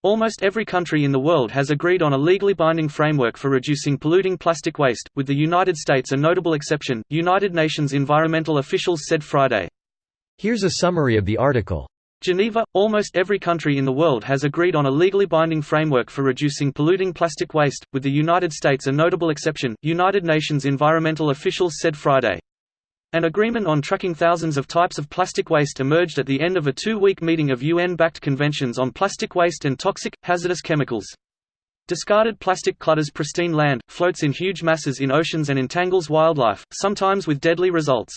Almost every country in the world has agreed on a legally binding framework for reducing polluting plastic waste, with the United States a notable exception, United Nations environmental officials said Friday. Here's a summary of the article. Geneva – Almost every country in the world has agreed on a legally binding framework for reducing polluting plastic waste, with the United States a notable exception, United Nations environmental officials said Friday. An agreement on tracking thousands of types of plastic waste emerged at the end of a two-week meeting of UN-backed conventions on plastic waste and toxic, hazardous chemicals. Discarded plastic clutters pristine land, floats in huge masses in oceans and entangles wildlife, sometimes with deadly results.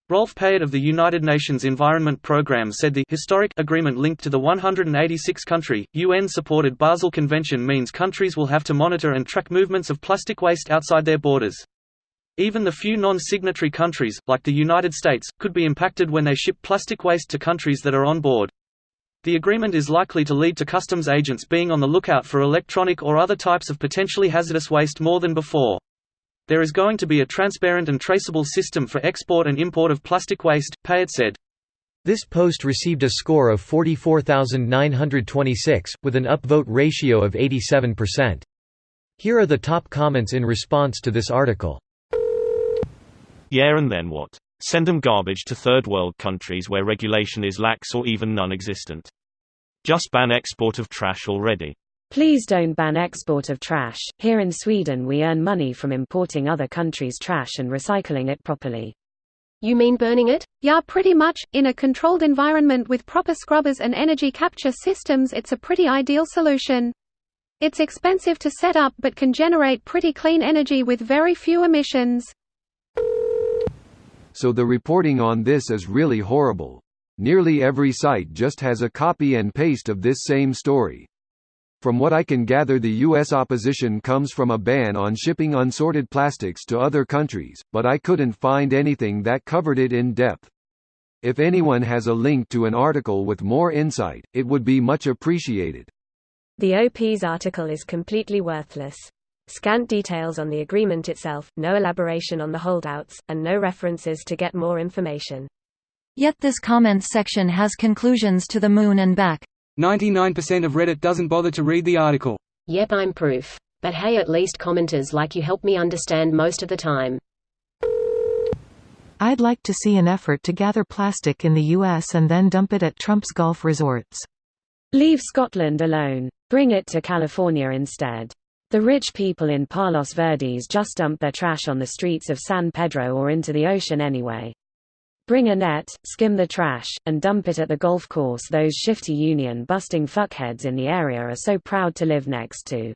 Rolf Payet of the United Nations Environment Programme said the historic agreement linked to the 186-country, UN-supported Basel Convention means countries will have to monitor and track movements of plastic waste outside their borders. Even the few non-signatory countries, like the United States, could be impacted when they ship plastic waste to countries that are on board. The agreement is likely to lead to customs agents being on the lookout for electronic or other types of potentially hazardous waste more than before. There is going to be a transparent and traceable system for export and import of plastic waste, Payet said. This post received a score of 44,926, with an upvote ratio of 87%. Here are the top comments in response to this article. Yeah, and then what? Send them garbage to third world countries where regulation is lax or even non-existent. Just ban export of trash already. Please don't ban export of trash. Here in Sweden we earn money from importing other countries' trash and recycling it properly. You mean burning it? Yeah, pretty much. In a controlled environment with proper scrubbers and energy capture systems, it's a pretty ideal solution. It's expensive to set up but can generate pretty clean energy with very few emissions. So the reporting on this is really horrible. Nearly every site just has a copy and paste of this same story. From what I can gather, the U.S. opposition comes from a ban on shipping unsorted plastics to other countries, but I couldn't find anything that covered it in depth. If anyone has a link to an article with more insight, it would be much appreciated. The OP's article is completely worthless. Scant details on the agreement itself, no elaboration on the holdouts, and no references to get more information. Yet this comments section has conclusions to the moon and back. 99% of Reddit doesn't bother to read the article. Yep, I'm proof. But hey, at least commenters like you help me understand most of the time. I'd like to see an effort to gather plastic in the US and then dump it at Trump's golf resorts. Leave Scotland alone. Bring it to California instead. The rich people in Palos Verdes just dump their trash on the streets of San Pedro or into the ocean anyway. Bring a net, skim the trash, and dump it at the golf course those shifty union-busting fuckheads in the area are so proud to live next to.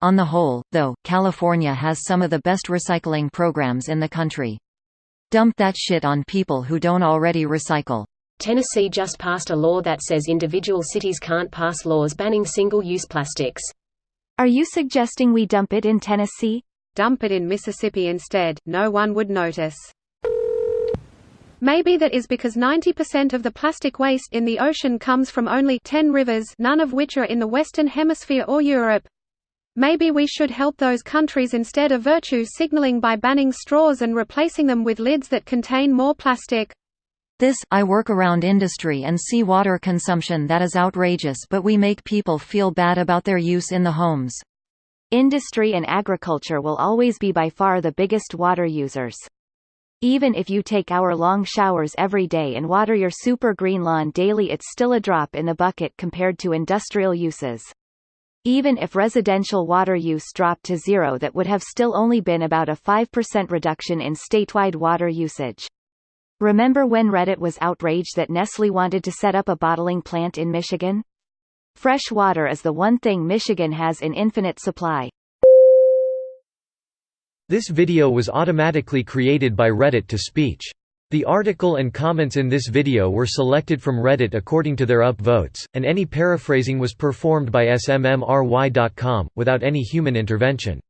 On the whole, though, California has some of the best recycling programs in the country. Dump that shit on people who don't already recycle. Tennessee just passed a law that says individual cities can't pass laws banning single-use plastics. Are you suggesting we dump it in Tennessee? Dump it in Mississippi instead, no one would notice. Maybe that is because 90% of the plastic waste in the ocean comes from only 10 rivers, none of which are in the Western Hemisphere or Europe. Maybe we should help those countries instead of virtue signaling by banning straws and replacing them with lids that contain more plastic. I work around industry and see water consumption that is outrageous, but we make people feel bad about their use in the homes. Industry and agriculture will always be by far the biggest water users. Even if you take hour-long showers every day and water your super green lawn daily, it's still a drop in the bucket compared to industrial uses. Even if residential water use dropped to zero, that would have still only been about a 5% reduction in statewide water usage. Remember when Reddit was outraged that Nestle wanted to set up a bottling plant in Michigan? Fresh water is the one thing Michigan has in infinite supply. This video was automatically created by Reddit to speech. The article and comments in this video were selected from Reddit according to their upvotes, and any paraphrasing was performed by smmry.com, without any human intervention.